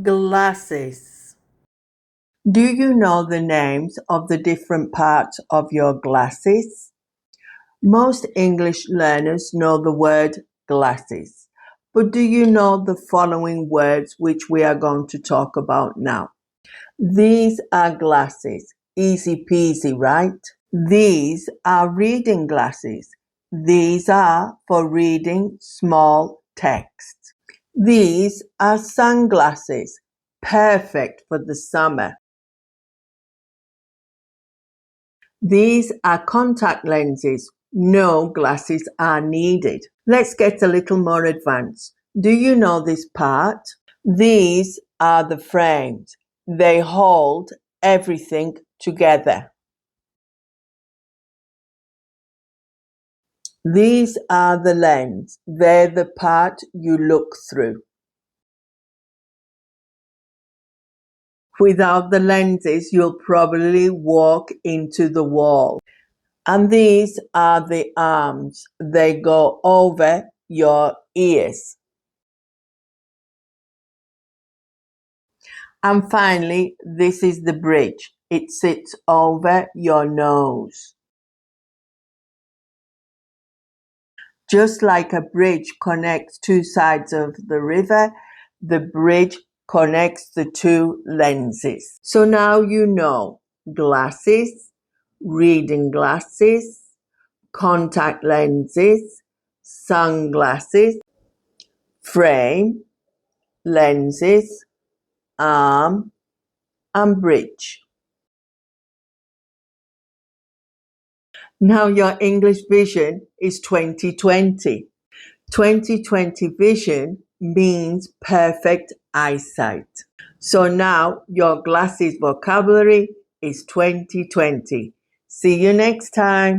Glasses. Do you know the names of the different parts of your glasses? Most English learners know the word glasses, but do you know the following words which we are going to talk about now? These are glasses. Easy peasy, right? These are reading glasses. These are for reading small text. These are sunglasses, perfect for the summer. These are contact lenses. No glasses are needed. Let's get a little more advanced. Do you know this part? These are the frames. They hold everything together. These are the lens. They're the part you look through. Without the lenses, you'll probably walk into the wall. And these are the arms. They go over your ears. And finally, this is the bridge. It sits over your nose. Just like a bridge connects two sides of the river, the bridge connects the two lenses. So now you know glasses, reading glasses, contact lenses, sunglasses, frame, lenses, arm, and bridge. Now your English vision is 20/20. 20/20 vision means perfect eyesight. So now your glasses vocabulary is 20/20. See you next time.